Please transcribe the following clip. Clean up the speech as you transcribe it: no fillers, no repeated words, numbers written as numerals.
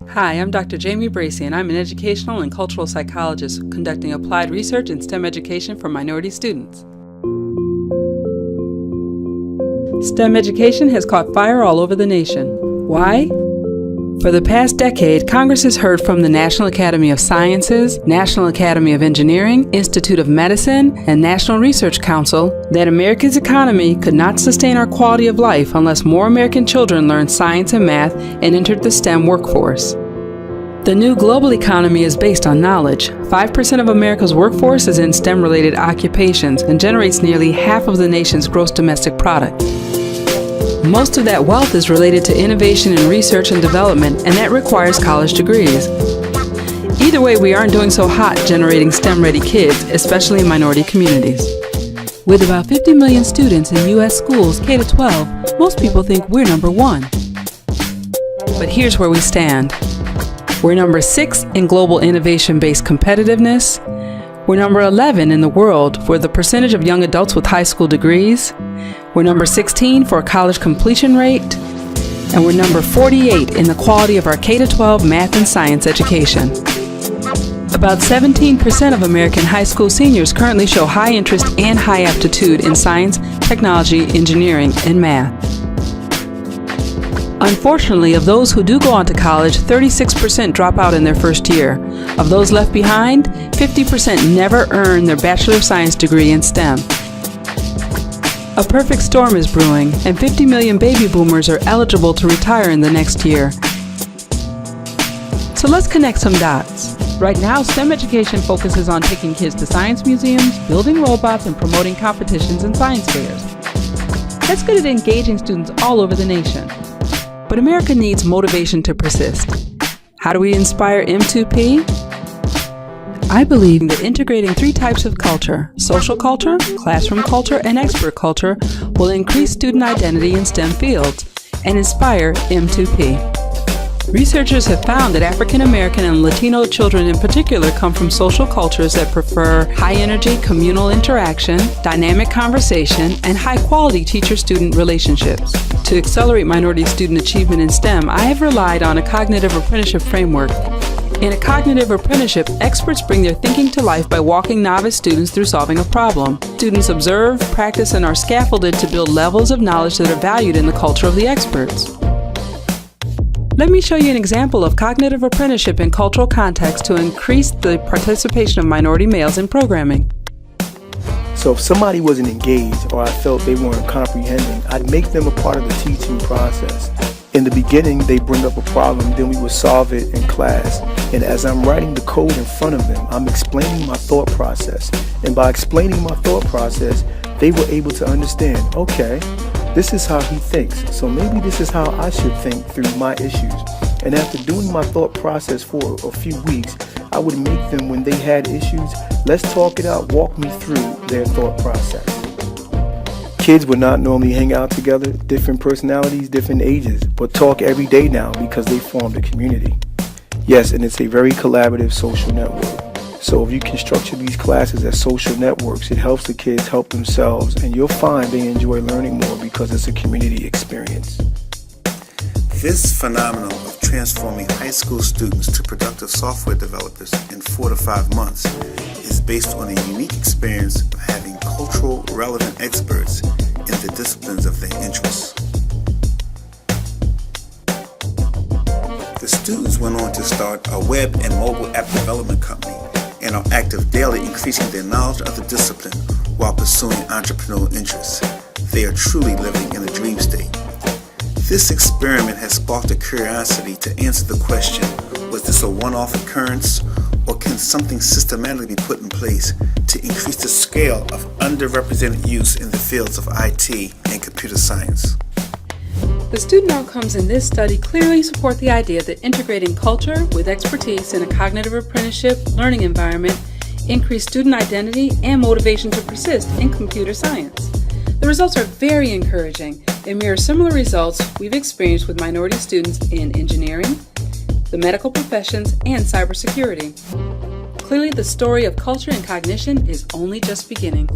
Hi, I'm Dr. Jamie Bracey, and I'm an educational and cultural psychologist conducting applied research in STEM education for minority students. STEM education has caught fire all over the nation. Why? For the past decade, Congress has heard from the National Academy of Sciences, National Academy of Engineering, Institute of Medicine, and National Research Council that America's economy could not sustain our quality of life unless more American children learned science and math and entered the STEM workforce. The new global economy is based on knowledge. 5% of America's workforce is in STEM-related occupations and generates nearly half of the nation's gross domestic product. Most of that wealth is related to innovation in research and development, and that requires college degrees. Either way, we aren't doing so hot generating STEM-ready kids, especially in minority communities. With about 50 million students in U.S. schools K-12, most people think we're number one. But here's where we stand. We're number 6 in global innovation-based competitiveness. We're number 11 in the world for the percentage of young adults with high school degrees. We're number 16 for college completion rate. And we're number 48 in the quality of our K-12 math and science education. About 17% of American high school seniors currently show high interest and high aptitude in science, technology, engineering, and math. Unfortunately, of those who do go on to college, 36% drop out in their first year. Of those left behind, 50% never earn their Bachelor of Science degree in STEM. A perfect storm is brewing, and 50 million baby boomers are eligible to retire in the next year. So let's connect some dots. Right now, STEM education focuses on taking kids to science museums, building robots, and promoting competitions and science fairs. That's good at engaging students all over the nation. But America needs motivation to persist. How do we inspire M2P? I believe that integrating 3 types of culture, social culture, classroom culture, and expert culture, will increase student identity in STEM fields and inspire M2P. Researchers have found that African American and Latino children in particular come from social cultures that prefer high-energy communal interaction, dynamic conversation, and high-quality teacher-student relationships. To accelerate minority student achievement in STEM, I have relied on a cognitive apprenticeship framework. In a cognitive apprenticeship, experts bring their thinking to life by walking novice students through solving a problem. Students observe, practice, and are scaffolded to build levels of knowledge that are valued in the culture of the experts. Let me show you an example of cognitive apprenticeship in cultural context to increase the participation of minority males in programming. So if somebody wasn't engaged or I felt they weren't comprehending, I'd make them a part of the teaching process. In the beginning, they bring up a problem, then we would solve it in class. And as I'm writing the code in front of them, I'm explaining my thought process. And by explaining my thought process, they were able to understand, okay, this is how he thinks, so maybe this is how I should think through my issues. And after doing my thought process for a few weeks, I would make them, when they had issues, let's talk it out, walk me through their thought process. Kids would not normally hang out together, different personalities, different ages, but talk every day now because they formed a community. Yes, and it's a very collaborative social network. So if you can structure these classes as social networks, it helps the kids help themselves, and you'll find they enjoy learning more because it's a community experience. This phenomenon of transforming high school students to productive software developers in 4 to 5 months is based on a unique experience of having cultural relevant experts in the disciplines of their interests. The students went on to start a web and mobile app development company and are active daily, increasing their knowledge of the discipline while pursuing entrepreneurial interests. They are truly living in a dream state. This experiment has sparked a curiosity to answer the question, was this a one-off occurrence, or can something systematically be put in place to increase the scale of underrepresented use in the fields of IT and computer science? The student outcomes in this study clearly support the idea that integrating culture with expertise in a cognitive apprenticeship learning environment increase student identity and motivation to persist in computer science. The results are very encouraging and mirror similar results we've experienced with minority students in engineering, the medical professions, and cybersecurity. Clearly, the story of culture and cognition is only just beginning.